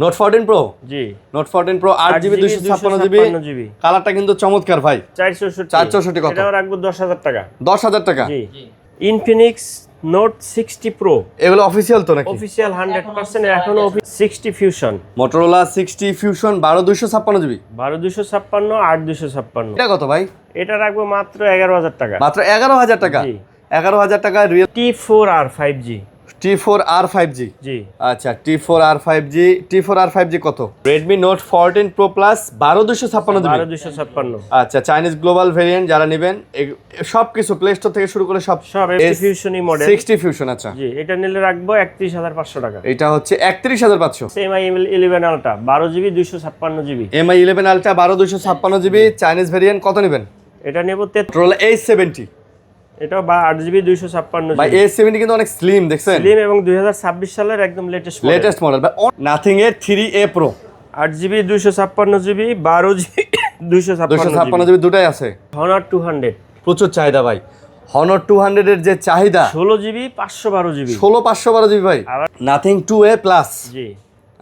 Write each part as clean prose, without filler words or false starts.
Note 14 pro জি note 14 pro 8GB 256GB কালারটা কিন্তু চমৎকার ভাই 464 কত এটাও রাখবো 10,000 টাকা 10,000 টাকা জি ইনফিনিক্স নোট 60 প্রো এগুলো অফিশিয়াল তো নাকি অফিশিয়াল 100% এখনো 60 ফিউশন মোটরোলা 60 ফিউশন 12256GB 12256 8256 এটা কত ভাই এটা রাখবো মাত্র 11,000 টাকা মাত্র 11,000 টাকা জি 11,000 টাকা real T4R 5G T4R 5G জি আচ্ছা T4R 5G কত Redmi Note 14 Pro Plus 12256GB 12256 আচ্ছা চাইনিজ গ্লোবাল ভেরিয়েন্ট যারা নেবেন সবকিছু প্লে স্টোর থেকে শুরু করে সব ফিউশনই মডেল 60 ফিউশন আচ্ছা জি এটা নিলে রাখবো 31,500 টাকা এটা হচ্ছে 31,500 MI 11 Ultra 12GB 256GB MI 11 Ultra 12256GB Chinese variant কত নেবেন এটা নেব Motorola A70 এটা 8GB 256GB ভাই A70 কিন্তু অনেক স্লিম দেখছেন স্লিম এবং 2026 সালের একদম লেটেস্ট মডেল ভাই নাথিং এর 3A Pro 8GB 256GB 12GB 256GB দুটাই আছে Honor 200 প্রচুর চাহিদা ভাই Honor 200 এর যে চাহিদা 16GB 512GB 512GB ভাই নাথিং 2A প্লাস জি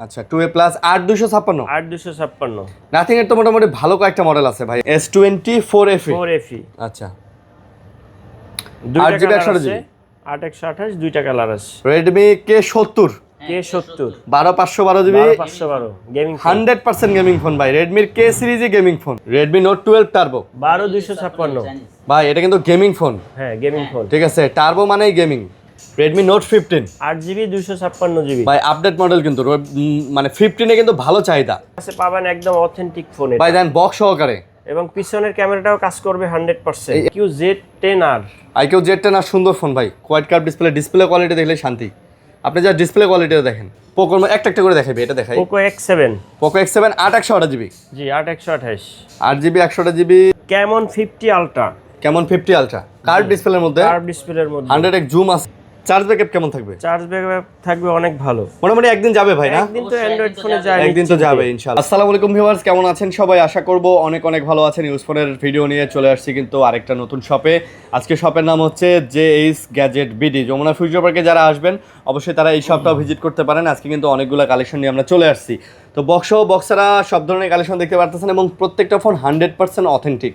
আচ্ছা 2A প্লাস 8256 8256 নাথিং এর তো মোটামুটি ভালো কয়েকটা মডেল আছে ভাই S20 4FE 4FE আচ্ছা 8GB 128GB 8128 দুইটা কালার আছে Redmi K70 K70 12512GB 512 gaming 100% gaming phone ভাই Redmi K সিরিজে gaming phone Redmi Note 12 turbo 12256 ভাই এটা কিন্তু গেমিং ফোন হ্যাঁ গেমিং ফোন ঠিক আছে টার্বো মানেই gaming Redmi Note 15 8GB 256GB ভাই আপডেট মডেল কিন্তু মানে 15 এ কিন্তু ভালো চাহিদা আছে পাবেন একদম অথেন্টিক ফোন ভাই দেন বক্স সহকারে এবং পিছনের ক্যামেরাটাও কাজ করবে 100% QZ10R IQ Z10 আর সুন্দর ফোন ভাই কোয়াড কার্ভ ডিসপ্লে কোয়ালিটি দেখলে শান্তি আপনি যা ডিসপ্লে কোয়ালিটিটা দেখেন পোকো একটা করে দেখাবে এটা দেখাই পোকো X7 8128GB জি 8128 8GB 128GB Camon 50 Ultra কেমন 50 আলট্রা কার্ভ ডিসপ্লের মধ্যে কার্ভ ডিসপ্লের মধ্যে 100x জুম আছে চার্জ ব্যাকআপ কেমন থাকবে চার্জ ব্যাকআপ থাকবে অনেক ভালো মোটামুটি একদিন যাবে ভাই না একদিন তো অ্যান্ড্রয়েড ফোনে যায় একদিন তো যাবে ইনশাআল্লাহ আসসালামু আলাইকুম ভিউয়ার্স কেমন আছেন সবাই আশা করব অনেক ভালো আছেন ইউজ ফোনের ভিডিও নিয়ে চলে আসছি কিন্তু আরেকটা নতুন শপে আজকে শপের নাম হচ্ছে JH gadget BD Jamuna future পার্কে যারা আসবেন অবশ্যই তারা এই শপটাও ভিজিট করতে পারেন আজকে কিন্তু অনেকগুলো কালেকশন নিয়ে আমরা চলে আসছি তো বক্সারা সব ধরনের কালেকশন দেখতে পারতেছেন এবং প্রত্যেকটা ফোন 100% অথেন্টিক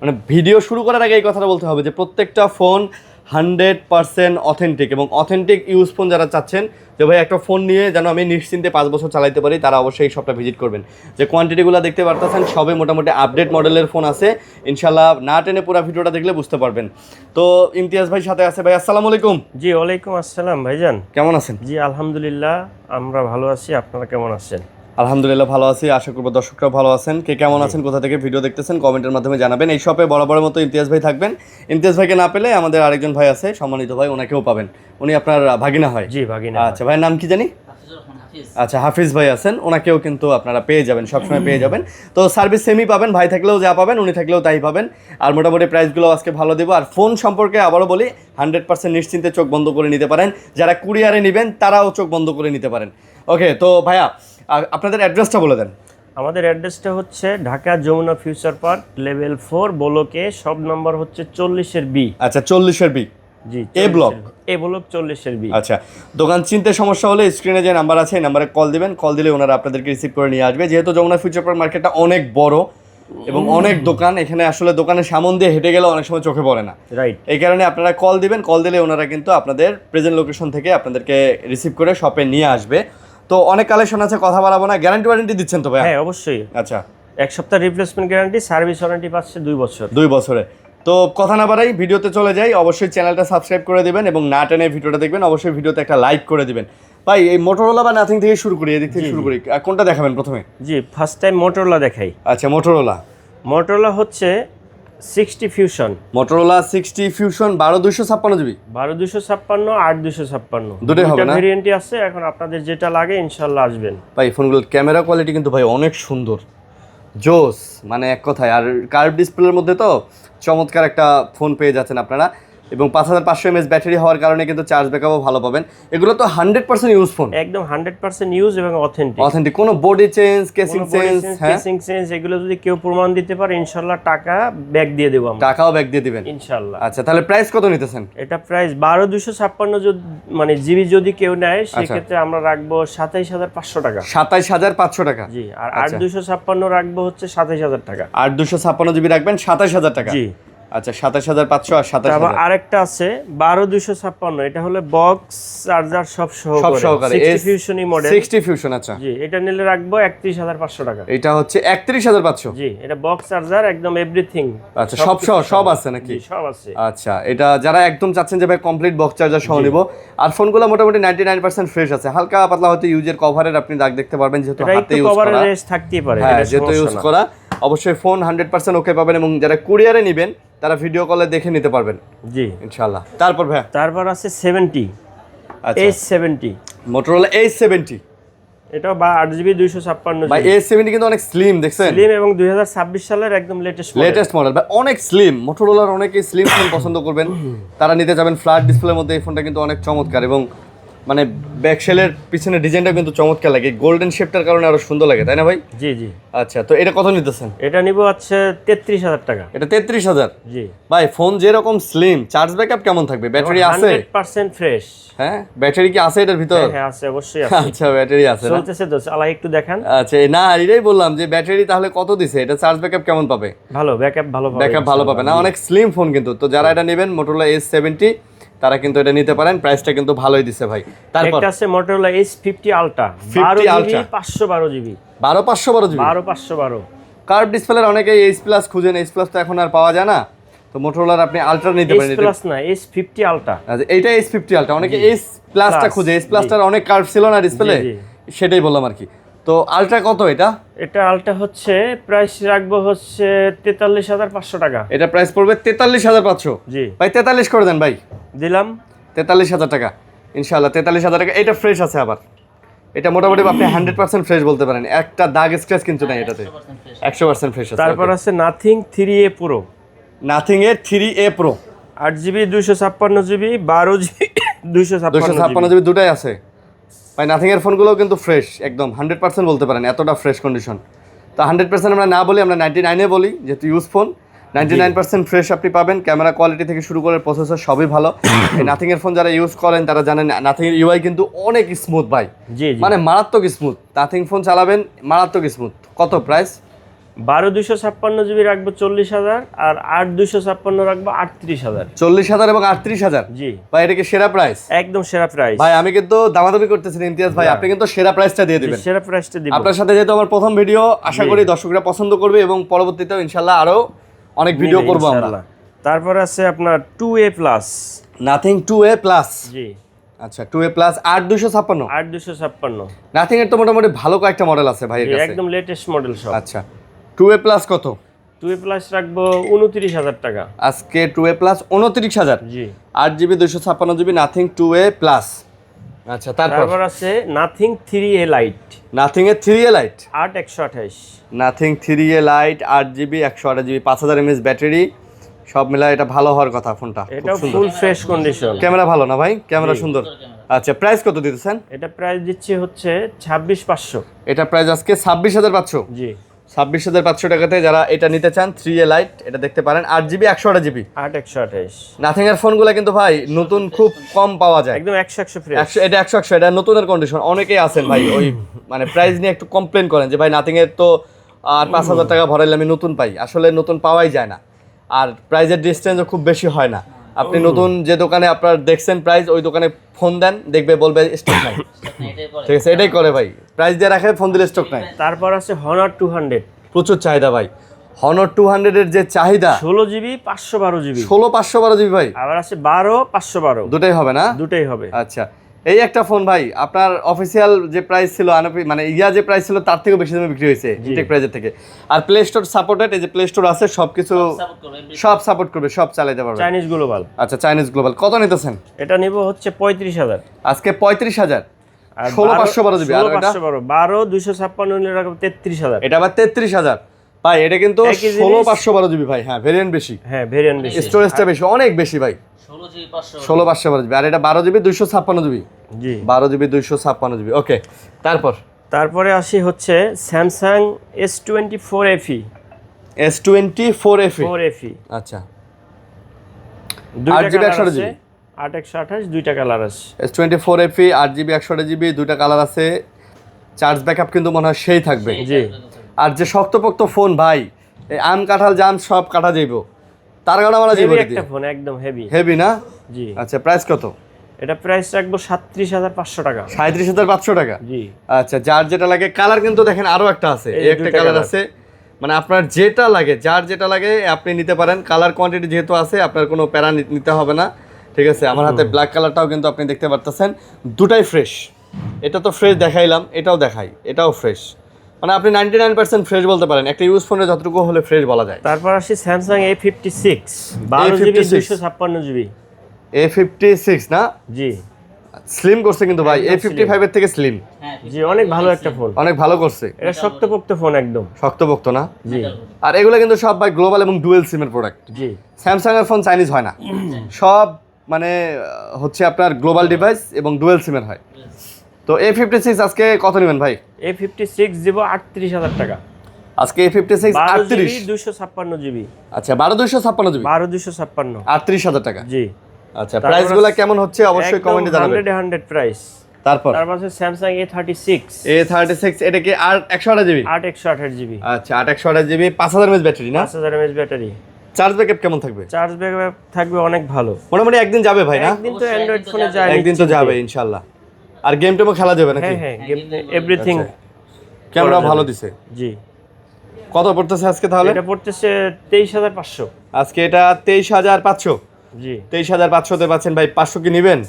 মানে ভিডিও শুরু করার আগে এই কথাটা বলতে হবে যে প্রত্যেকটা ফোন 100% অথেন্টিক এবং অথেন্টিক ইউজ ফোন যারা চাচ্ছেন যে ভাই একটা ফোন নিয়ে যেন আমি নিশ্চিন্তে 5 বছর চালাতে পারি তারা অবশ্যই এই শপটা ভিজিট করবেন যে কোয়ান্টিটিগুলো দেখতে পারতেছেন সবে মোটামুটি আপডেট মডেলের ফোন আছে ইনশাল্লাহ না টেনে পুরো ভিডিওটা দেখলে বুঝতে পারবেন তো ইমতিয়াজ ভাই সাথে আছে ভাই আসসালামু আলাইকুম জি ওয়ালাইকুম আসসালাম ভাইজান কেমন আছেন জি আলহামদুলিল্লাহ আমরা ভালো আছি আপনারা কেমন আছেন আলহামদুলিল্লাহ ভালো আছি আশা করব দর্শকরাও ভালো আছেন কে কেমন আছেন কোথা থেকে ভিডিও দেখতেছেন কমেন্টের মাধ্যমে জানাবেন এই শপে বরাবরের মতো ইমতিয়াজ ভাই থাকবেন ইমতিয়াজ ভাইকে না পেলে আমাদের আরেকজন ভাই আছে সম্মানিত ভাই ওনাকেও পাবেন উনি আপনার ভাগিনা হয় জি ভাগিনা আচ্ছা ভাইয়ের নাম কি জানি আচ্ছা হাফিজ ভাই আছেন ওনাকেও কিন্তু আপনারা পেয়ে যাবেন সবসময় পেয়ে যাবেন তো সার্ভিস সেমই পাবেন ভাই থাকলেও যা পাবেন উনি থাকলেও তাই পাবেন আর মোটামুটি প্রাইসগুলো আজকে ভালো দেবো আর ফোন সম্পর্কে আবারও বলি 100% নিশ্চিন্তে চোখ বন্ধ করে নিতে পারেন যারা কুরিয়ারে নেবেন তারাও চোখ বন্ধ করে নিতে পারেন ওকে তো ভাইয়া আপনাদের অ্যাড্রেসটা বলে দেন আমাদের অ্যাড্রেসটা হচ্ছে Dhaka Jamuna future park level 4 ব্লকে সব নম্বর হচ্ছে 40 এর বি আচ্ছা 40 এর বি জি এ ব্লক 40 এর বি আচ্ছা দোকান চিনতে সমস্যা হলে স্ক্রিনে যে নাম্বার আছে এই নাম্বারে কল দিবেন কল দিলে ওনারা আপনাদেরকে রিসিভ করে নিয়ে আসবে যেহেতু যমুনা ফিউচার পার্ক মার্কেটটা অনেক বড় এবং অনেক দোকান এখানে আসলে দোকানের সামন দিয়ে হেঁটে গেলে অনেক সময় চোখে পড়ে না রাইট এই কারণে আপনারা কল দিবেন কল দিলে ওনারা কিন্তু আপনাদের প্রেজেন্ট লোকেশন থেকে আপনাদেরকে রিসিভ করে শপে নিয়ে আসবে তো অনেক কালেকশন আছে কথা বাড়াবো না গ্যারান্টি ওয়ারেন্টি দিচ্ছেন তো ভাই হ্যাঁ অবশ্যই আচ্ছা এক সপ্তাহ রিপ্লেসমেন্ট গ্যারান্টি সার্ভিস ওয়ারেন্টি পাচ্ছে 2 বছর 2 বছরে তো কথা না বাড়াই ভিডিওতে চলে যাই অবশ্যই চ্যানেলটা সাবস্ক্রাইব করে দিবেন এবং না টেনে ভিডিওটা দেখবেন অবশ্যই ভিডিওতে একটা লাইক করে দিবেন ভাই এই মোটরোলা বা নাথিং থেকে শুরু করি এদিক থেকে শুরু করি কোনটা দেখাবেন প্রথমে জি ফার্স্ট টাইম মোটরোলা দেখাই আচ্ছা মোটরোলা হচ্ছে 60 ফিউশন মোটরোলা 60 ফিউশন 12256GB 12256 8256 দুটোই হবে না ভেরিয়েন্টই আছে এখন আপনাদের যেটা লাগে ইনশাআল্লাহ আসবেন ভাই ফোনগুলোর ক্যামেরা কোয়ালিটি কিন্তু ভাই অনেক সুন্দর জোস মানে এক কথায় আর কার্ভ ডিসপ্লের মধ্যে তো চমৎকার একটা ফোন পেয়ে যাচ্ছেন আপনারা এবং 5500 mAh ব্যাটারি হওয়ার কারণে কিন্তু চার্জ ব্যাকআপও ভালো পাবেন। এগুলো তো 100% ইউজ ফোন, একদম 100% ইউজ এবং অথেন্টিক, কোনো body change, casing change, casing change এগুলো যদি কেউ প্রমাণ দিতে পারে ইনশাআল্লাহ টাকা ব্যাক দিয়ে দেব আমরা। টাকাও ব্যাক দিয়ে দিবেন ইনশাআল্লাহ। আচ্ছা, তাহলে প্রাইস কত নিতেছেন? এটা প্রাইস 12256 যদি মানে জিবি যদি কেউ নেয় সেক্ষেত্রে আমরা রাখবো 27500 টাকা। 27500 টাকা। জি, আর 8256 রাখবো হচ্ছে 27000 টাকা। 8256 জিবি রাখবেন 27000 টাকা। জি আচ্ছা, 27500 আর 27000। আবার আরেকটা আছে 12256, এটা হলো বক্স চার্জার সব সহকারে 60 ফিউশনই মডেল। 60 ফিউশন, আচ্ছা। জি, এটা নিলে রাখবো 31500 টাকা। এটা হচ্ছে 31500। জি, এটা বক্স চার্জার একদম এভরিথিং। আচ্ছা, সব আছে নাকি? জি, সব আছে। আচ্ছা, এটা যারা একদম চাচ্ছেন যে ভাই কমপ্লিট বক্স চার্জার সহ নিব, আর ফোনগুলো মোটামুটি 99% ফ্রেশ আছে, হালকা পাতলা হয়তো ইউজের কভারের আপনি দাগ দেখতে পারবেন, যেহেতু হাতে ইউজ করা, কভারের রেস থাকতেই পারে, হ্যাঁ, এটা যেহেতু ইউজ করা, অবশ্যই ফোন 100% ওকে পাবেন, এবং যারা কুরিয়ারে নেবেন তারা ভিডিও কলে দেখে নিতে পারবেন। জি ইনশাআল্লাহ। তারপর ভাই, তারপর আছে 70, আচ্ছা, A70, Motorola A70, এটা 8GB 256 ভাই A70 কিন্তু অনেক স্লিম, দেখছেন? স্লিম এবং 2026 সালের একদম লেটেস্ট মডেল ভাই, অনেক স্লিম। মোটরোলার অনেকেই স্লিম ফোন পছন্দ করবেন, তারা নিতে যাবেন। ফ্ল্যাট ডিসপ্লের মধ্যে এই ফোনটা কিন্তু অনেক চমৎকার, এবং মানে ব্যাকশেলের পিছনে ডিজাইনটা কিন্তু চমৎকার লাগে, গোল্ডেন শেপটার কারণে আরো সুন্দর লাগে, তাই না ভাই? জি জি। আচ্ছা, তো এটা কত নিতেছেন? এটা নিব হচ্ছে 33000 টাকা। এটা 33000। জি ভাই, ফোন যেরকম স্লিম, চার্জ ব্যাকআপ কেমন থাকবে? ব্যাটারি আছে? 100% ফ্রেশ। হ্যাঁ, ব্যাটারি কি আছে এটার ভিতর? হ্যাঁ আছে, অবশ্যই আছে। আচ্ছা, ব্যাটারি আছে না? চলতেছে তো, আলাই একটু দেখান। আচ্ছা, না এটাই বললাম যে ব্যাটারি তাহলে কত দিছে, এটা চার্জ ব্যাকআপ কেমন পাবে? ভালো ব্যাকআপ, ভালো পাবে না? অনেক স্লিম ফোন কিন্তু। তো যারা এটা নেবেন Motorola A70, তারা কিন্তু এটা নিতে পারেন, প্রাইসটা কিন্তু ভালোই দিছে ভাই। তারপর একটা আছে Motorola S50 Ultra, 50 Ultra, 512GB, 512 GB, 512। Curve ডিসপ্লের অনেকেই H+ খুঁজেন, H+ তো এখন আর পাওয়া যায় না, তো Motorola আপনি আলট্রা নিতে পারেন। S+ না, S50 Ultra। আচ্ছা, এইটা S50 Ultra, অনেকে H+ টা খুঁজে, H+ টার অনেক কার্ভ ছিল না ডিসপ্লে, সেটাই বললাম আর কি। তো আলট্রা কত এটা? এটা আলট্রা হচ্ছে প্রাইস রাখবো হচ্ছে 43500 টাকা। এটা প্রাইস পড়বে 43500। জি ভাই 43 করে দেন ভাই, দিলাম 43000 টাকা ইনশাআল্লাহ। 43000 টাকা। এটা ফ্রেশ আছে আবার, এটা মোটামুটি আপনি 100% ফ্রেশ বলতে পারেন, একটা দাগ স্ক্র্যাচ কিন্তু নাই এটাতে, 100% ফ্রেশ আছে। তারপর আছে Nothing 3A Pro, নাথিং এর 3A Pro, 8GB 256GB, 12GB 256GB। GB দুটাই আছে ভাই। নাথিং এর ফোনগুলোও কিন্তু ফ্রেশ, একদম 100% বলতে পারেন, এতটা ফ্রেশ কন্ডিশন। তো 100% আমরা না বলি, আমরা 99 বলি, যেহেতু ইউজ ফোন। 99% ফ্রেশ আপনি পাবেন, ক্যামেরা কোয়ালিটি থেকে শুরু করে প্রসেসর সবই ভালো। এই নাথিং এর ফোন যারা ইউজ করেন তারা জানেন নাথিং এর ইউআই কিন্তু অনেক স্মুথ ভাই, জি জি। মানে মারাত্মক স্মুথ। নাথিং ফোন চালাবেন, মারাত্মক স্মুথ। কত প্রাইস? 12256GB রাখবো 40000, আর 8256 রাখবো 38000। 40000 এবং 38000। জি ভাই, এটা কি সেরা প্রাইস? একদম সেরা প্রাইস ভাই, আমি কিন্তু দামাদামি করতেছি না ইমতিয়াজ ভাই, আপনি কিন্তু সেরা প্রাইসটা দিয়ে দিবেন। সেরা প্রাইসটা দিব আপনার সাথে, যেহেতু আমার প্রথম ভিডিও, আশা করি দর্শকরা পছন্দ করবে, এবং পরবর্তীতেও ইনশাআল্লাহ আরো অনেক ভিডিও করব আমরা। তারপর আছে আপনার 2A plus, nothing 2A plus. জি আচ্ছা, 2A প্লাস 8256। 8256। নাথিং এর তো মোটামুটি ভালো কয়েকটা মডেল আছে ভাইয়ের কাছে, একদম লেটেস্ট মডেল সব। আচ্ছা, 2A প্লাস কত? 2A প্লাস রাখবো 29000 টাকা আজকে 2A প্লাস 29000। জি, 8GB 256GB nothing 2A plus. আচ্ছা, তারপর আছে Nothing 3A লাইট, নাথিং এর 3A light, 8128। Nothing 3A light, 8GB 128GB, 5000 mAh battery, সব মিলায় এটা ভালো হওয়ার কথা ফোনটা। এটা ফুল ফ্রেশ কন্ডিশন, ক্যামেরা ভালো না ভাই? ক্যামেরা সুন্দর। আচ্ছা, প্রাইস কত দিতেছেন? এটা প্রাইস দিচ্ছি হচ্ছে 26500। এটা প্রাইস আজকে 26500। জি, 26500 টাকাতে যারা এটা নিতে চান 3A লাইট, এটা দেখতে পারেন। 8GB 128GB, 8128। নাথিং এর ফোনগুলো কিন্তু ভাই নতুন খুব কম পাওয়া যায়, একদম 100 ফ্রেশ। এটা 100 এটা নতুনের কন্ডিশন। অনেকেই আছেন ভাই ওই মানে প্রাইস নিয়ে একটু কমপ্লেন করেন যে ভাই নাথিং এর তো আর 5000 টাকা ভরাইলে আমি নতুন পাই, আসলে নতুন পাওয়াই যায় না, আর প্রাইসের ডিসটেন্সও খুব বেশি হয় না। আপনি নতুন যে দোকানে আপনার দেখছেন প্রাইস, ওই দোকানে ফোন দেন, দেখবে বলবে স্টক নাই, ঠিক আছে? এটাই করে ভাই, প্রাইস দিয়ে রাখে, ফোন দিলে স্টক নাই। তারপর আছে Honor 200, প্রচুর চাহিদা ভাই। Honor 200 এর যে চাহিদা, 16GB 512GB, 16 512GB ভাই, আবার আছে 12 512, দুটাই হবে না? দুটাই হবে। আচ্ছা, এই একটা ফোন ভাই আপনার অফিসিয়াল যে প্রাইস ছিল, মানে যে প্রাইস ছিল তার থেকেও বেশি দামে বিক্রি হয়েছে ইনটেক প্রাইজের থেকে। আর প্লে স্টোর সাপোর্টেড, এই যে প্লে স্টোর আছে, সবকিছু সব সাপোর্ট করবে, সব চালাতে পারবে। Chinese global. আচ্ছা, চাইনিজ গ্লোবাল। কত নিতেছেন? এটা নিব হচ্ছে 35000। আজকে 35000। 16 512GB, আর এটা 12 256 নিলে রাখবো 33000। এটা আবার 33000। ভাই এটা কিন্তু একই জিনিস। 16512 জিবি ভাই, হ্যাঁ ভেরিয়েন্ট বেশি, হ্যাঁ ভেরিয়েন্ট বেশি। স্টোরেজটা বেশি, অনেক বেশি ভাই, 16512 জিবি। আর এটা 12 জিবি 256 জিবি, জি 12 জিবি 256 জিবি। ওকে, তারপর তারপরে আসি হচ্ছে Samsung S24 FE S24 FE, 4FE আচ্ছা 2টা 8GB কালার 128 আছে, জিবি। 8 128 2টা কালার আছে। S24 FE 8GB 128GB, দুইটা কালার আছে। চার্জ ব্যাকআপ কিন্তু মনে হয় সেই থাকবে। জি আর যে শক্তপোক্ত ফোন ভাই, এই আম কাঁঠাল জাম সব কাটা যাইব, তার কারণে আমরা যাইব হেভি একটা ফোন, একদম হেভি। হেভি না? জি আচ্ছা প্রাইস কত? এটা প্রাইস রাখবো 37,500 টাকা। 37,500 টাকা। জি আচ্ছা, যার যেটা লাগে। কালার কিন্তু দেখেন আরো একটা আছে, এই এই একটা দুইটা কালার colour। আছে, মানে আপনার যেটা লাগে, যার যেটা লাগে আপনি নিতে পারেন। কালার কোয়ান্টিটি যেহেতু আছে, আপনার কোনো প্যারা নিতে হবে না, ঠিক আছে। আমার হাতে ব্ল্যাক কালারটাও কিন্তু আপনি দেখতে পারতেছেন, দুটাই ফ্রেশ। এটা তো ফ্রেশ দেখাইলাম, এটাও দেখাই, এটাও ফ্রেশ। মানে আপনি 99% ফ্রেশ বলতে পারেন, একটা ইউজ ফোনে যতটুকু হলে ফ্রেশ বলা যায়। তারপর আসি Samsung A56 12GB 256GB। A56 না? জি স্লিম করছে কিন্তু ভাই, একদম A55 এর থেকে স্লিম, জি অনেক ভালো একটা ফোন। অনেক ভালো করছে। এটা শক্তপোক্ত ফোন একদম। শক্তপোক্ত না? জি আর এগুলো কিন্তু সব ভাই গ্লোবাল এবং ডুয়েল সিমের প্রোডাক্ট। জি স্যামসাং এর ফোন চাইনিজ হয় না, সব মানে হচ্ছে আপনার গ্লোবাল ডিভাইস এবং ডুয়েল সিমের হয়। তো A56 আজকে কত নেবেন ভাই? A56 দিব 38,000 টাকা। আজকে A56 12GB 38, 256GB। আচ্ছা 12256 জিবি, 12256। 38,000 টাকা। জি আচ্ছা, প্রাইসগুলো কেমন হচ্ছে অবশ্যই কমেন্টে জানাবেন। 100 প্রাইস। তারপর তারপর আছে স্যামসাং A36 A36, এটা কি আর 128 জিবি? 8 128GB, আচ্ছা 8 128 জিবি, 5000 mAh ব্যাটারি না? 5000 mAh ব্যাটারি। চার্জ ব্যাকআপ কেমন থাকবে? চার্জ ব্যাকআপ থাকবে অনেক ভালো। মোটামুটি একদিন যাবে ভাই না? একদিন তো অ্যান্ড্রয়েড ফোনে যায়, একদিন তো যাবে ইনশাআল্লাহ। আর গেম টেমও খেলা যাবে নাকি? হ্যাঁ হ্যাঁ এভরিথিং। ক্যামেরা করা ভালো যাবে। দিছে। জি কত পড়তেছে আজকে তাহলে? এটা পড়তেছে 23,500। আজকে এটা 23,500। জি 23,500 তে পাচ্ছেন ভাই, 500 কি নেবেন?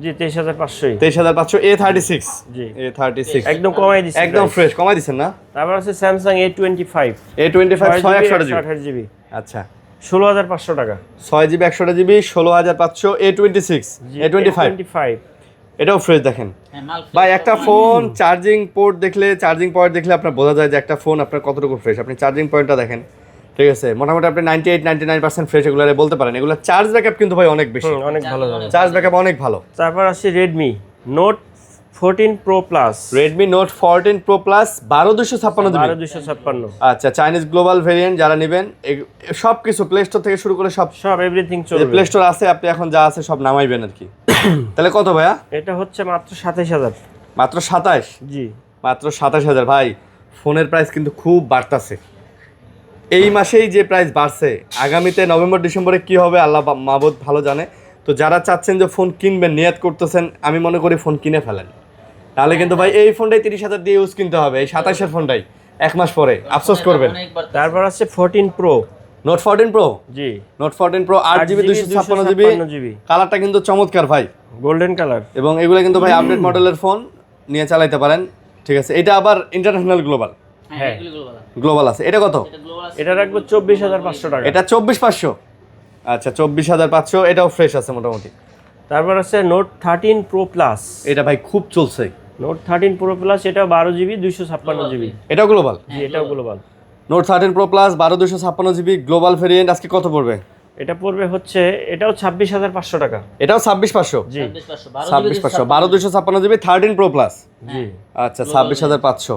জি 23,500। 23,500 A36, জি A36 একদম কমাই দিছি, একদম ফ্রেশ, কমাই দিছেন না? তারপর আছে Samsung A25 A25 6 GB. 128GB, আচ্ছা 16,500 টাকা। 6 জিবি 128 জিবি, 16,500। A26, জি, A25 A25 এটাও ফ্রেশ। দেখেন ভাই, একটা ফোন চার্জিং পোর্ট দেখলে, চার্জিং পয়েন্ট দেখলে আপনার বোঝা যায় যে একটা ফোন আপনার কতটুকু ফ্রেশ। আপনি চার্জিং পয়েন্টটা দেখেন, ঠিক আছে, মোটামুটি আপনি 98-99% ফ্রেশ এগুলো বলতে পারেন। এগুলো চার্জ ব্যাকআপ কিন্তু ভাই অনেক বেশি, অনেক ভালো যাবে। চার্জ ব্যাকআপ অনেক ভালো। তারপর আসছে Redmi Note 14 Pro Plus Redmi Note 14 Pro Plus 12256 GB. 12256। আচ্ছা, চাইনিজ গ্লোবাল ভেরিয়েন্ট যারা নেবেন, সব কিছু প্লে স্টোর থেকে শুরু করে সব সব এভরিথিং যে চলবে। প্লে স্টোর আছে আপনি এখন যা আছে সব নামাইবেন আর কি। তাহলে কত ভাইয়া? এটা হচ্ছে মাত্র 27,000। মাত্র 27? জি মাত্র 27,000 ভাই। ফোনের প্রাইস কিন্তু খুব বাড়তাছে, এই মাসেই যে প্রাইস বাড়ছে, আগামীতে নভেম্বর ডিসেম্বরে কি হবে আল্লাহ মাবুদ ভালো জানে। তো যারা চাচ্ছেন যে ফোন কিনবেন, নিয়াত করতেছেন, আমি মনে করি ফোন কিনে ফেলেন। তাহলে কিন্তু ভাই এই ফোনটাই 30,000 দিয়ে ইউজ কিনতে হবে, এই 27-এর ফোনটাই 1 মাস পরে আফসোস করবেন। তারপর আছে 14 Pro। নোট 14 প্রো, জি note 14 pro 8GB 256GB, 256GB, কালারটা কিন্তু চমৎকার ভাই। Golden colour. এবং এগুলো কিন্তু ভাই আপডেট মডেলের ফোন, নিয়ে চালাইতে পারেন, ঠিক আছে। এটা আবার ইন্টারন্যাশনাল গ্লোবাল, হ্যাঁ গ্লোবাল আছে। এটা কত? এটা রাখবো 24,500 টাকা। এটা 24,500। আচ্ছা 24,500, এটাও ফ্রেশ আছে মোটামুটি। তারপর আছে Note 13 Pro Plus। এটা ভাই খুব চলছে, Note 13 Pro Plus, এটা 12GB 256GB। এটাও গ্লোবাল। জি এটাও global. Note 13 pro plus 12256GB global variant আজকে কত পড়বে? এটা পড়বে হচ্ছে, এটাও 26,500 টাকা। এটাও 26,500। জি 26,500 12256GB 13 প্রো প্লাস। জি আচ্ছা 26,500।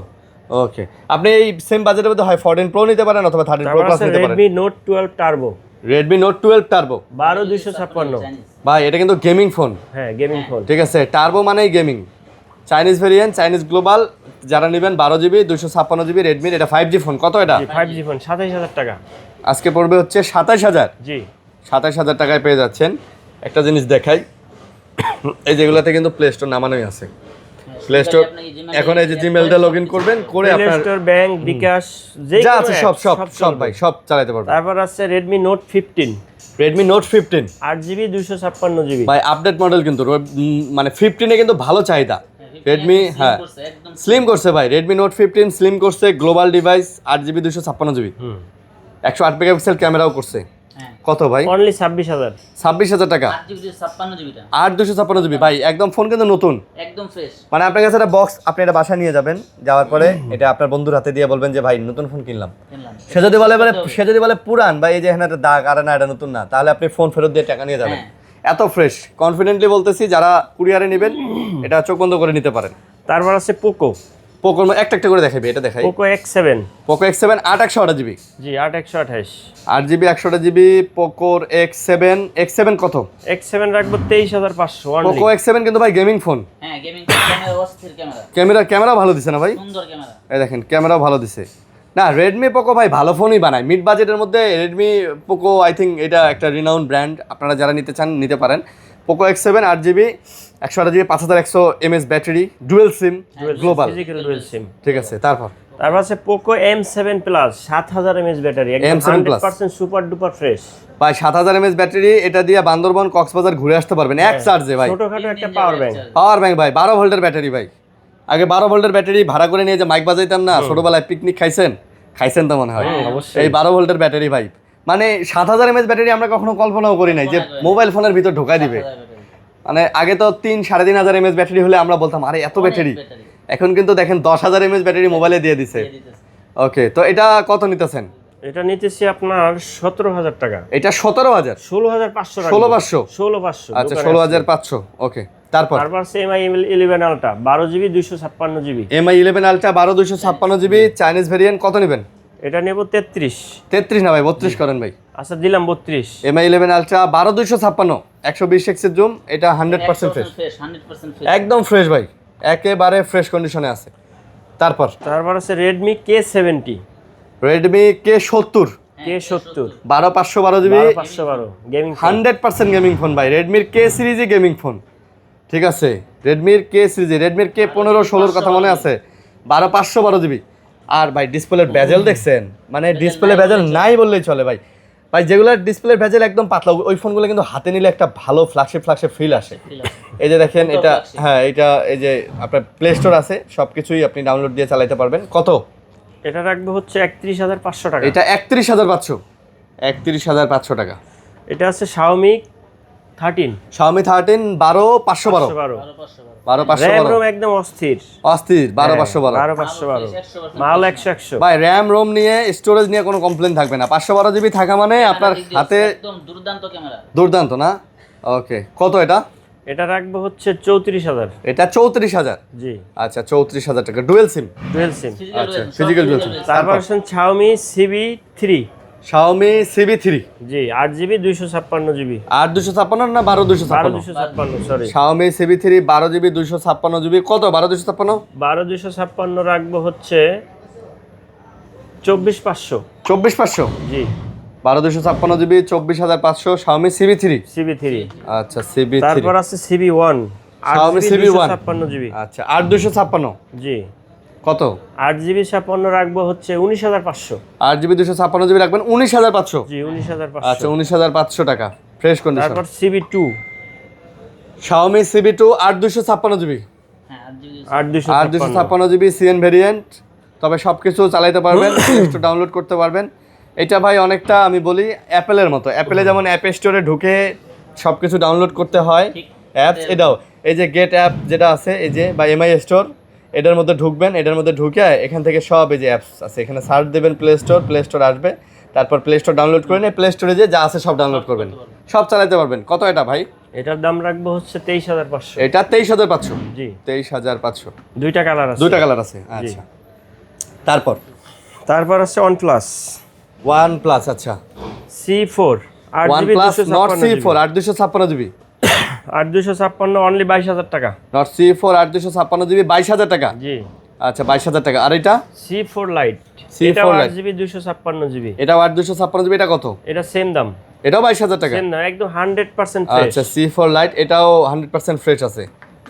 ওকে, আপনি এই সেম বাজেটের মধ্যে হয় 14 প্রো নিতে পারেন অথবা 13 প্রো তারপর প্লাস আছে নিতে পারেন। Redmi Note 12 Turbo Redmi Note 12 turbo 12256। ভাই, এটা কিন্তু গেমিং ফোন, হ্যাঁ গেমিং ফোন। ঠিক আছে। টার্বো মানেই gaming, Chinese variant, Chinese global. যারা নেবেন 12GB 256GB রেডমি, এটা 5G ফোন। কত এটা? জি 5G ফোন 27,000 টাকা। আজকে পড়বে হচ্ছে 27,000। জি 27,000 টাকায় পেয়ে যাচ্ছেন। একটা জিনিস দেখাই, এই যেগুলোতে কিন্তু প্লে স্টোর নামানোই আছে। প্লে স্টোর এখন এই যে জিমেলটা লগ ইন করবেন, করে প্লে আপনার স্টোর, ব্যাংক, বিকাশ যা আছে সব সব সব ভাই সব চালাতে পারবেন। তারপর আছে Redmi Note 15 Redmi Note 15 8GB 256GB। ভাই আপডেট মডেল কিন্তু, মানে 15-এ কিন্তু ভালো চাহিদা। রেডমি হ্যাঁ স্লিম করছে ভাই, Redmi Note 15 স্লিম করছে, global device, 8GB 256GB, 108 megapixel ক্যামেরাও করছে। কত ভাই? অনলি 26,000। 26,000 টাকা। 8 256 GB ভাই, একদম ফোন কিন্তু নতুন, একদম ফ্রেশ। মানে আপনার কাছে একটা বক্স, আপনি এটা বাসায় নিয়ে যাবেন, যাওয়ার পরে এটা আপনার বন্ধুর হাতে দিয়ে বলবেন যে ভাই নতুন ফোন কিনলাম। সে যদি বলে পুরান বা এই যে এখানে একটা দাগ, আরে না এটা নতুন না, তাহলে আপনি ফোন ফেরত দিয়ে টাকা নিয়ে যাবেন। এত ফ্রেশ, কনফিডেন্টলি বলতেছি, যারা কুরিয়ারে নেবেন এটা চোখ বন্ধ করে নিতে পারেন। তারপর আছে পোকো। পোকোর একটা একটা করে দেখাবি, এটা দেখাই। Poco X7। Poco X7 8 128 GB। জি 8 128। 8 GB 128 GB পোকোর X7 কত? X7 রাখবো 23,500 অনলি। পোকো X7 কিন্তু ভাই গেমিং ফোন। হ্যাঁ, গেমিং ক্যামেরা, অস্থির ক্যামেরা। ক্যামেরা ভালো দিছে না ভাই? সুন্দর ক্যামেরা। এই দেখেন ক্যামেরাও ভালো দিছে। না, রেডমি পোকো ভাই ভালো ফোনই বানায় মিড বাজেটের মধ্যে। রেডমি পোকো আই থিঙ্ক এটা একটা রিনাউন্ড ব্র্যান্ড, আপনারা যারা নিতে চান নিতে পারেন। Poco X7 8 GB 128 GB 5100 mAh battery, dual SIM, global, physical dual SIM. ঠিক আছে। তারপর আছে Poco M7 plus 7000 mAh battery, একদম M7 Plus 100% super duper fresh ভাই। 7000 mAh ব্যাটারি, এটা দিয়ে বান্দরবন কক্সবাজার ঘুরে আসতে পারবেন এক চার্জে ভাই। ছোটখাটো একটা পাওয়ার ব্যাংক। পাওয়ার ব্যাংক ভাই, 12 ভোল্টের ব্যাটারি ভাই। আগে 12 ভোল্টের ব্যাটারি ভাড়া করে নিয়ে যে মাইক বাজাইতাম না ছোটবেলায়, পিকনিক খাইছেন তো মনে হয়। অবশ্যই। এই 12 ভোল্টের ব্যাটারি ভাই, মানে 7000 mAh ব্যাটারি আমরা কখনো কল্পনাও করি নাই যে মোবাইল ফোনের ভিতর ঢোকাই দিবে। মানে আগে তো 3-3.500 mAh ব্যাটারি হলে আমরা বলতাম আরে এত ব্যাটারি। এখন কিন্তু দেখেন 10,000 mAh ব্যাটারি মোবাইলে দিয়ে দিছে। ওকে, তো এটা কত নিতেছেন? এটা নিতেছি আপনার 17,000 টাকা। এটা 17,000? 16,500 টাকা। 16,500? 16,500। আচ্ছা 16,500। ওকে, তারপর আছে MI 11 ultra 12 GB 256 GB। MI 11 ultra 12 256 GB Chinese variant, কত নেবেন? এটা নেব 33। 33 না ভাই, 32 করেন ভাই। আচ্ছা দিলাম 32। MI 11 আলট্রা 12 256 120x এর জুম, এটা 100% ফ্রেশ, 100% ফ্রেশ। একদম ফ্রেশ ভাই, একেবারে ফ্রেশ কন্ডিশনে আছে। তারপর আছে Redmi K70। Redmi K70 K70 12 512 GB 512 gaming 100% gaming phone ভাই। রেডমির K সিরিজই গেমিং ফোন, ঠিক আছে। রেডমির K সিরিজে, রেডমির K15 16 কথা মনে আছে, 12 512 GB। আর ভাই ডিসপ্লের বেজেল দেখছেন, মানে ডিসপ্লে বেজেল নাই বললেই চলে ভাই। ভাই যেগুলোর ডিসপ্লের বেজেল একদম পাতলা, ওই ফোনগুলো কিন্তু হাতে নিলে একটা ভালো ফ্ল্যাগশিপ ফিল আসে। এই যে দেখেন এটা, হ্যাঁ এটা এই যে আপনার প্লে স্টোর আছে, সব কিছুই আপনি ডাউনলোড দিয়ে চালাতে পারবেন। কত? এটা রাখবো হচ্ছে 31,500 টাকা। এটা 31,500, 31,500 টাকা। এটা আছে Xiaomi 13। Xiaomi 13 12 512 12 512 RAM একদম অস্থির 12 512 12 মাল 100 ভাই। র্যাম রোম নিয়ে, স্টোরেজ নিয়ে কোনো কমপ্লেন থাকবে না। 512 GB থাকা মানে আপনার হাতে একদম দুর্দান্ত ক্যামেরা। দুর্দান্ত না? ওকে, কত এটা? এটা রাখবো হচ্ছে 34,000। এটা 34,000? জি আচ্ছা 34,000 টাকা, ডুয়েল সিম। Dual SIM. আচ্ছা ফিজিক্যাল ডুয়েল সিম। তারপর আছে Xiaomi CB3। Xiaomi CB3 জি 8 GB 256 GB। 8 256 না 12 256? 256 sorry. Xiaomi CB3 12 GB 256 GB, কত? 12 256 12 256 রাখবো হচ্ছে 24,500। 24,500? জি 12 256 GB 24,500 Xiaomi CB3। আচ্ছা CB3। তারপর আছে CB1 Xiaomi CB1 256 GB। আচ্ছা 8 256 জি কত? 8 GB 56 রাখবো হচ্ছে 19,500। 8 GB 256 GB রাখবেন 19,500? জি 19,500। আচ্ছা 19,500 টাকা, ফ্রেশ কন্ডিশন। তারপর CB2 Xiaomi CB2 8 256 GB, হ্যাঁ, 8 8 256 GB CN ভেরিয়েন্ট। তবে সব কিছু চালাইতে পারবেন, একটু ডাউনলোড করতে পারবেন। এটা ভাই অনেকটা আমি বলি অ্যাপেলের মতো। অ্যাপেলে যেমন অ্যাপ স্টোরে ঢুকে সব কিছু ডাউনলোড করতে হয় অ্যাপস, এটাও এই যে গেট অ্যাপ যেটা আছে এই যে বা MI স্টোর, এটার মধ্যে ঢুকবেন। এটার মধ্যে ঢুকে এখান থেকে সব এই যে অ্যাপস আছে এখানে সার্চ দেবেন, প্লে স্টোর আসবে। তারপর প্লে স্টোর ডাউনলোড করে নিয়ে প্লে স্টোরে যে যা আছে সব ডাউনলোড করবেন, সব চালাতে পারবেন। কত এটা ভাই? এটার দাম রাখবো হচ্ছে 23,500। এটা 23,500? জি 23,500। দুইটা কালার আছে। দুইটা কালার আছে, আচ্ছা। তারপর আছে OnePlus OnePlus, আচ্ছা C4 8 GB OnePlus Nord 256 C4 8 256 GB, 8 256 only 22,000 টাকা। Nord C4 8 256 GB 22,000 টাকা? জি আচ্ছা 22,000 টাকা। আর এটা C4 Lite, C4 এটা Lite 8 GB 256 GB। এটাও 8 256 GB, এটা কত? এটা সেম দাম, এটাও 22,000 টাকা? সেম না, একদম 100% ফ্রেশ। আচ্ছা C4 Lite এটাও 100% ফ্রেশ আছে।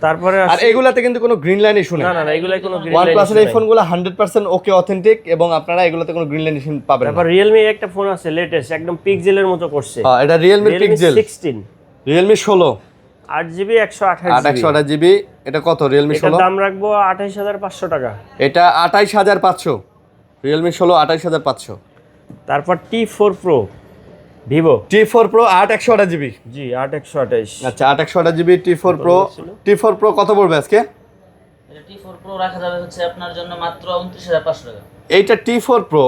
তারপরে আর এগুলাতে কিন্তু কোনো গ্রিন লাইন ইস্যু নেই। না এগুলাই কোনো গ্রিন OnePlus এর এই ফোনগুলো 100% ওকে অথেন্টিক, এবং আপনারা এগুলোতে কোনো গ্রিন লাইন ইস্যু পাবেন না। তারপর Realme একটা ফোন আছে লেটেস্ট, একদম পিক্সেলের মতো করছে। হ্যাঁ এটা Realme Pixel 16 Realme 16 8 GB 128 GB। 128 GB, এটা কত? Realme 16 এটার দাম রাখবো 28,500 টাকা। এটা 28,500, Realme 16 28,500। তারপর T4 Pro Vivo T4 Pro 8 128GB। জি 8 128। আচ্ছা 8 128GB T4 Pro। T4 Pro কত পড়বে আজকে? এটা T4 Pro রাখা যাবে হচ্ছে আপনার জন্য মাত্র 29500 টাকা। এইটা T4 Pro,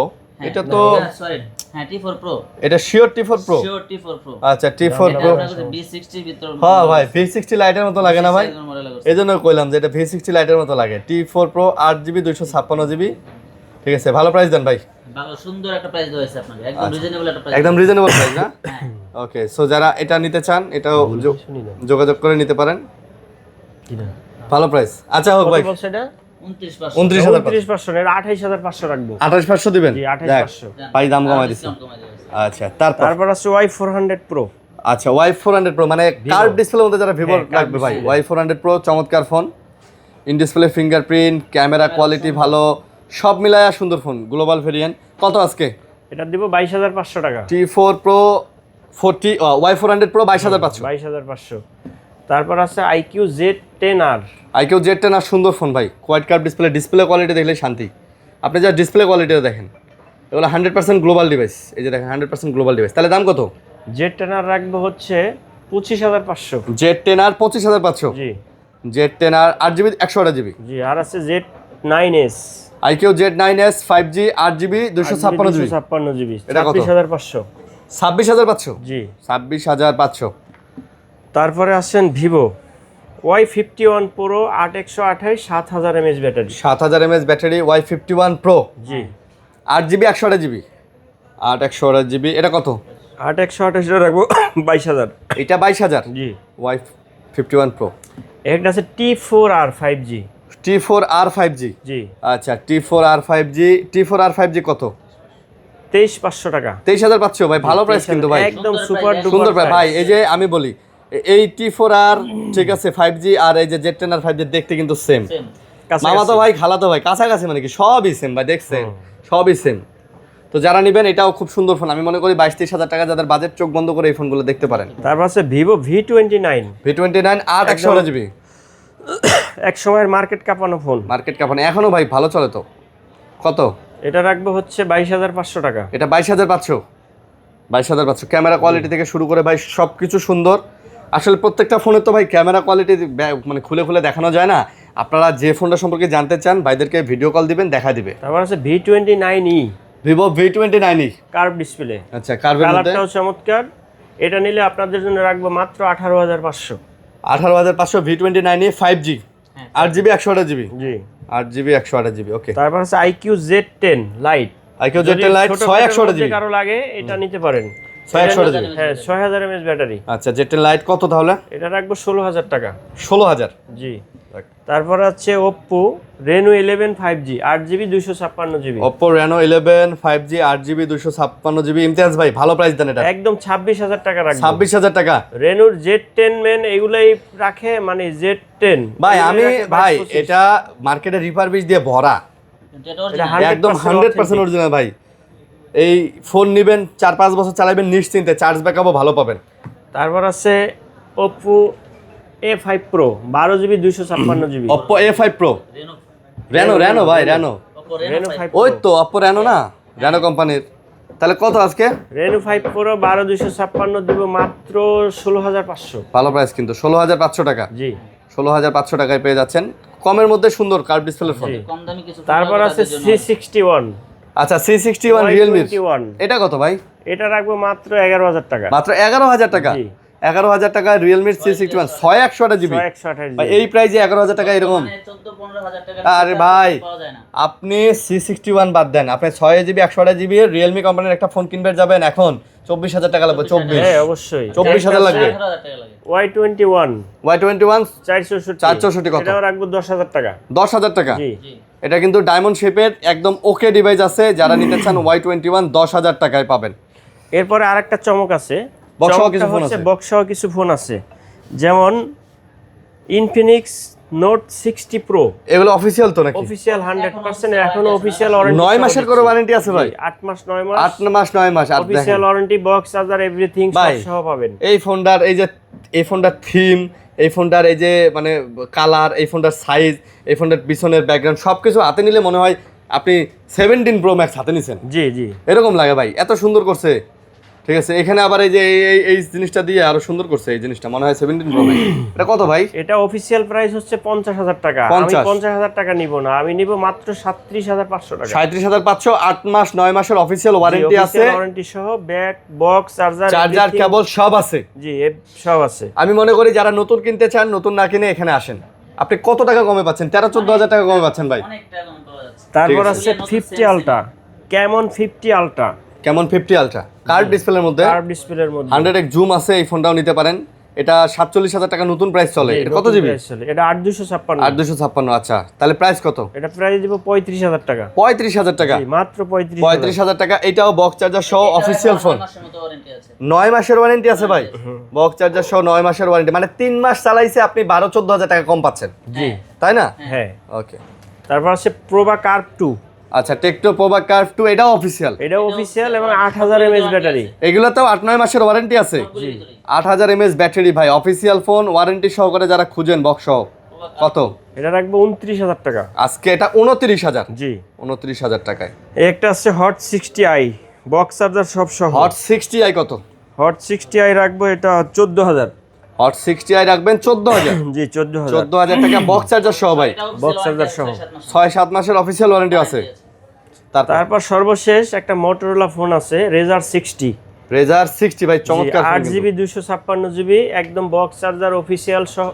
এটা তো সরি হ্যাঁ T4 Pro, এটা sure T4 Pro। Sure T4 Pro। আচ্ছা T4 এটা Pro, আপনার V60 এর ভিতর হ্যাঁ ভাই V60 লাইটের মতো লাগে না ভাই? এজন্য কইলাম যে এটা V60 লাইটের মতো লাগে। T4 Pro 8GB 256GB, ঠিক আছে, ভালো প্রাইস দেন ভাই। ভালো সুন্দর একটা প্রাইস দেওয়া হয়েছে আপনাকে, একদম রিজনেবল একটা প্রাইস। একদম রিজনেবল প্রাইস না? হ্যাঁ ওকে, সো যারা এটা নিতে চান এটাও যোগাযোগ করে নিতে পারেন, ভালো প্রাইস। আচ্ছা হোক ভাই, বলছে এটা 29500 29500 29500 এর 28500 রাখবো। 28500 দিবেন? জি 28500। ভাই দাম কমাই দিছে। ডিসকাউন্ট কমাই দিয়েছে। আচ্ছা তারপর আছে Y400 Pro। আচ্ছা Y400 Pro মানে কার্ভ ডিসপ্লের মধ্যে যারা ভিভো হ্যাঁ, লাগবে ভাই, Y400 Pro চমৎকার phone, in display fingerprint, camera quality ভালো, সব মিলায়া সুন্দর ফোন, গ্লোবাল ভেরিয়েন্ট। কত আজকে? এটা দিব 22500 টাকা। T4 Pro 40 Y400 Pro 22500। 22500। তারপর আছে IQ Z10R। IQ Z10 আর সুন্দর ফোন ভাই, quad curve display, display quality দেখলে শান্তি। আপনি যা ডিসপ্লে কোয়ালিটিটা দেখেন, এগুলো 100% গ্লোবাল ডিভাইস। এই যে দেখেন 100% গ্লোবাল ডিভাইস। তাহলে দাম কত? Z10R রাখবো হচ্ছে 25500। Z10R 25500। জি Z10R 8GB 128GB। জি। আর আছে Z9S। IQ Z9S 5G 8GB 256GB। 256GB। এটা কত? 26500। 26500। জি। 26500। তারপরে আছেন Vivo Y51 Pro 8 128 7000 mAh battery. 7000 mAh battery, Y51 Pro জি 8GB 128GB। 8 128GB, এটা কত? 8 128 এর রাখবো 22000। এটা 22000। জি। Y51 Pro। একটা আছে T4R 5G। T4R 5G। জি আচ্ছা T4R 5G, T4R 5G কত? 23500 টাকা। 23500 ভাই, ভালো প্রাইস কিন্তু ভাই, একদম সুন্দর সুপার price, সুন্দর ডুপার ভাই। এই যে আমি বলি এই T4R ঠিক আছে 5G আর এই যে Z10R 5G দেখতে কিন্তু সেম। সেম। মামা তো ভাই, খালা তো ভাই, কাছাকাছি মানে কি সবই সেম ভাই, দেখছেন সবই সেম। তো যারা নেবেন এটাও খুব সুন্দর ফোন, আমি মনে করি 22-23 হাজার টাকা যাদের বাজেট, চোখ বন্ধ করে এই ফোনগুলো দেখতে পারেন। তারপর আছে ভিভো V29। V29 8 128GB। এক সময়ের মার্কেট কাঁপানো ফোন। মার্কেট কাপানে এখনো ভাই ভালো চলে তো। কত? এটা রাখবো হচ্ছে 22500 টাকা। এটা 22500। 22500। ক্যামেরা কোয়ালিটি থেকে শুরু করে ভাই সব কিছু সুন্দর। আসলে প্রত্যেকটা ফোনের তো ভাই ক্যামেরা কোয়ালিটি মানে খুলে খুলে দেখানো যায় না। আপনারা যে ফোনটা সম্পর্কে জানতে চান ভাইদেরকে ভিডিও কল দিবেন, দেখা দিবে। তারপর আছে V29e Vivo V29e। Curve display. আচ্ছা কার্ভের মধ্যে কালারটাও চমৎকার। এটা নিলে আপনাদের জন্য রাখবো মাত্র 18500। 18500 V29e 5G 8GB 128GB। জি 8GB 128GB। ওকে। তারপর আছে IQ Z10 light. IQ Z10 Lite 6128GB। কারো লাগে এটা নিতে পারেন। 6128GB। হ্যাঁ 6000 mAh ব্যাটারি। আচ্ছা Z10 Lite কত তাহলে? এটা রাখবো 16000 টাকা। 16000। জি। তারপর আছে Oppo Reno 11 5G 8GB 256GB। Oppo Reno 11 5G 8GB 256GB। Imtiaz ভাই ভালো প্রাইস দেন এটা। একদম 26000 টাকা রাখবো। 26000 টাকা। রেনোর Z10 মেন এগুলাই রাখে, মানে Z10 ভাই আমি ভাই এটা মার্কেটে রিফারবিশ দিয়ে ভরা, এটা original। একদম 100% অরিজিনাল ভাই। এই ফোন নেবেন 4-5 বছর চালাবেন নিশ্চিন্তে, চার্জ ব্যাকআপও ভালো পাবেন। তারপর আছে Oppo A5 Pro 12GB 256GB। Oppo A5 Pro Reno ভাই Reno। Oppo Reno Reno 5 5 ওই তো Oppo Reno না, Reno কোম্পানির। তাহলে কত আজকে? Reno 5 Pro 12256 দিব মাত্র 16500। ভালো প্রাইস কিন্তু 16500 টাকা। জি 16500 টাকায় পেয়ে যাচ্ছেন কমের মধ্যে সুন্দর কার্ভ ডিসপ্লের ফোন। কম দামি কিছু ফোন তারপর পাবেন আছে তাদের জন্য। C61। আচ্ছা C61 Realme। Y21। এটা কত ভাই? এটা রাখবো মাত্র 11000 টাকা। মাত্র 11000 টাকা। জি। 11000 টাকা Realme C61 6128GB। 128GB। ভাই এই প্রাইসে 11000 টাকা এরকম? মানে 14-15 হাজার টাকা আরে ভাই পাওয়া যায় না। আপনি C61 বাদ দেন, আপনি 6GB 128GB Realme কোম্পানির একটা ফোন কিনবেন যাবেন এখন 24000 টাকা লাগবে। 24 হ্যাঁ অবশ্যই। 24000 লাগবে। 18,000 টাকা লাগে। Y21 Y21 464 কত? এটাও রাখবো 10000 টাকা। 10000 টাকা। জি জি। এটা কিন্তু ডায়মন্ড শেপের একদম ওকে ডিভাইস আছে, যারা নিতে চান Y21 10000 টাকায় পাবেন। এরপরে আরেকটা চমক আছে। বক্স সহ চমকটা কিছু ফোন হচ্ছে আছে। বক্স সহ কিছু ফোন আছে, যেমন Infinix Note 60 Pro এগুলো অফিসিয়াল তো নাকি? অফিসিয়াল 100%, এখনো অফিসিয়াল ওয়ারেন্টি। 9 মাসের করে ওয়ারেন্টি আছে ভাই? 8 মাস 9 মাস 8 মাস 9 মাস। আর অফিসিয়াল দেখেন ওয়ারেন্টি, বক্স চার্জার এভরিথিং ভাই, সব সহ পাবেন। এই ফোনটার এই যে এই ফোনটার থিম, এই ফোনটার এই যে মানে কালার, এই ফোনটার সাইজ, এই ফোনটার পিছনের ব্যাকগ্রাউন্ড সবকিছু হাতে নিলে মনে হয় আপনি 17 Pro Max হাতে নিছেন, জি জি। এরকম লাগে ভাই, এত সুন্দর করছে। ঠিক আছে, এখানে আবার এই যে এই জিনিসটা দিয়ে আরো সুন্দর করছে, এই জিনিসটা মনে হয় 17 প্রো ম্যাক্স। এটা কত ভাই? এটা অফিসিয়াল প্রাইস হচ্ছে 50,000 টাকা। আমি 50,000 টাকা নিব না, আমি নিব মাত্র 37,500 টাকা। 37,500, 8 মাস 9 মাসের অফিসিয়াল ওয়ারেন্টি আছে, ওয়ারেন্টি সহ ব্যাক বক্স চার্জার কেবল সব আছে। জি সব আছে। আমি মনে করি যারা নতুন কিনতে চান, নতুন না কিনে এখানে আসেন। আপনি কত টাকা কমে পাচ্ছেন? 13-14,000 টাকা কমে পাচ্ছেন ভাই। অনেক টাকা কম পাওয়া যাচ্ছে। তারপর ঠিক আছে 50 আলট্রা, কেমন 50 আলট্রা, কেমন 50 আলট্রা কার্ভ ডিসপ্লের মধ্যে, কার্ভ ডিসপ্লের মধ্যে 100x জুম আছে, এই ফোনটাও নিতে পারেন। এটা 47,000 টাকা নতুন প্রাইস চলে। এটা কত জিবি? এটা 8256। 8256, আচ্ছা তাহলে প্রাইস কত? এটা প্রাইস দিব 35,000 টাকা। 35,000 টাকা, জি মাত্র 35,000 টাকা। এটাও বক্স চার্জার সহ অফিসিয়াল ফোন, 9 মাসের মতো ওয়ারেন্টি আছে। 9 মাসের ওয়ারেন্টি আছে ভাই। বক্স চার্জার সহ 9 মাসের ওয়ারেন্টি, মানে 3 মাস চালাইছে আপনি 12-14,000 টাকা কম পাচ্ছেন। জি তাই না? হ্যাঁ। ওকে, তারপর আছে প্রোবা কার্ভ 2। আচ্ছা টেকটো প্রোবা কার্ভ 2, এটাও অফিসিয়াল। এটাও অফিসিয়াল এবং 8000 mAh ব্যাটারি। এগুলোতেও 8-9 মাসের ওয়ারেন্টি আছে। জি 8000 mAh ব্যাটারি ভাই, অফিসিয়াল ফোন ওয়ারেন্টি সহকারে যারা খুঁজেন বক্স সহ। কত? এটা রাখবো 29,000 টাকা। আজকে এটা 29,000। জি 29,000 টাকায়। এই একটা আছে হট 60i, বক্স চার্জার সব সহ। হট 60i কত? হট 60i রাখবো এটা 14,000। হট 60i রাখবেন 14,000। জি 14,000। 14,000 টাকা বক্স চার্জার সহ ভাই, বক্স চার্জার সহ 6-7 মাসের অফিসিয়াল ওয়ারেন্টি আছে। তারপর সর্বশেষ একটা মোটরোলা ফোন আছে রেজার 60, রেজার 60 ভাই, চমৎকার ফোন। 8GB 256GB, একদম বক্স চার্জার অফিসিয়াল সহ,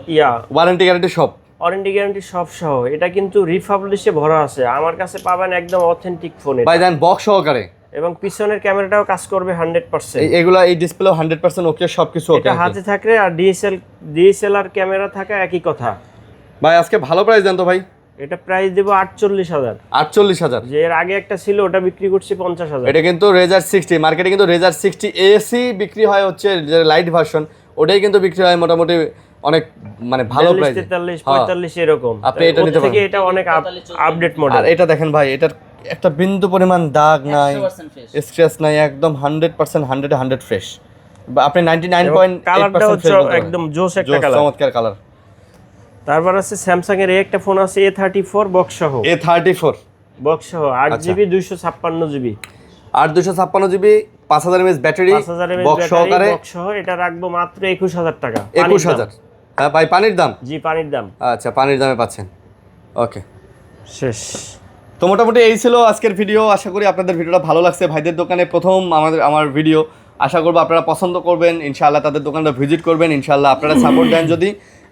ওয়ারেন্টি গ্যারান্টি সব, ওয়ারেন্টি গ্যারান্টি সব সহ। এটা কিন্তু রিফাবলিশে ভরা আছে, আমার কাছে পাবেন একদম অথেন্টিক ফোন ভাই দেন বক্স সহকারে। এবং পিছনের ক্যামেরাটাও কাজ করবে 100%। এগুলা এই ডিসপ্লে 100% ওকে, সবকিছু ওকে। এটা হাতে থাকলে আর ডিএসএলআর ক্যামেরা থাকা একই কথা। ভাই আজকে ভালো প্রাইস দেন তো ভাই। এটা প্রাইস দেব 48,000। 48,000। যে এর আগে একটা ছিল ওটা বিক্রি করছি 50,000। এটা কিন্তু রেজার 60, মার্কেটে কিন্তু রেজার 60 এসি বিক্রি হয় হচ্ছে যে লাইট ভার্সন, ওটাই কিন্তু বিক্রি হয় মোটামুটি অনেক মানে ভালো প্রাইস, 43, 45 এরকম। আপনি এটা নিতে পারেন। এটা অনেক আপডেট আর মডেল। এটা দেখেন ভাই, এটার একটা বিন্দু পরিমাণ দাগ নাই, 100% ফ্রেশ। স্ক্র্যাচ নাই, একদম 100% 100 ফ্রেশ। আপনি 99.8% কালারটা হচ্ছে একদম জোস একটা কালার, চমৎকার কালার। তারপর আছে স্যামসাং এর একটা ফোন আছে A34 বক্স সহ, A34 বক্স সহ 8GB 256GB, 8/256GB, 5000 mAh battery, 5000 mAh box সহকারে, বক্স সহ। এটা রাখবো মাত্র 21,000 টাকা। 21,000। হ্যাঁ ভাই, পানির দাম। জি পানির দাম। আচ্ছা, পানির দামে পাচ্ছেন। ওকে, শেষ। তো মোটামুটি এই ছিল আজকের ভিডিও। আশা করি আপনাদের ভিডিওটা ভালো লাগছে। ভাইদের দোকানে প্রথম আমার ভিডিও, আশা করবো আপনারা পছন্দ করবেন ইনশাআল্লাহ, তাদের দোকানটা ভিজিট করবেন ইনশাআল্লাহ। আপনারা সাপোর্ট দেন যদি,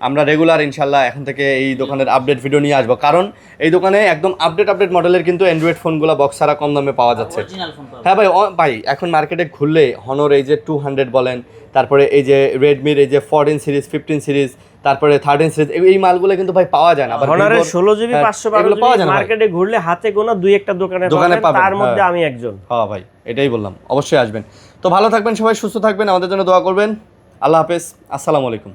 আমরা রেগুলার ইনশাআল্লাহ এখন থেকে এই দোকানের আপডেট ভিডিও নিয়ে আসবো, কারণ এই দোকানে একদম আপডেট মডেলের কিন্তু অ্যান্ড্রয়েড ফোনগুলো বক্স ছাড়া কম দামে পাওয়া যাচ্ছে। অরিজিনাল ফোন পাবেন। হ্যাঁ ভাই, ভাই এখন মার্কেটে ঘুরলে হনর এই যে 200 বলেন, তারপরে এই যে রেডমির এই যে 14 সিরিজ, 15 সিরিজ, তারপরে 13 সিরিজ, এই মালগুলো কিন্তু ভাই পাওয়া যায় না। আবার হনারের 16GB হ্যাঁ, 512GB পাওয়া যায় না ভাই। মার্কেটে ঘুরলে হাতে গোনা দুই একটা দোকানে পাবেন, তার মধ্যে আমি একজন। হ্যাঁ ভাই, এটাই বললাম, অবশ্যই আসবেন। তো ভালো থাকবেন সবাই, সুস্থ থাকবেন, আমাদের জন্য দোয়া করবেন। আল্লাহ হাফেজ, আসসালামু আলাইকুম।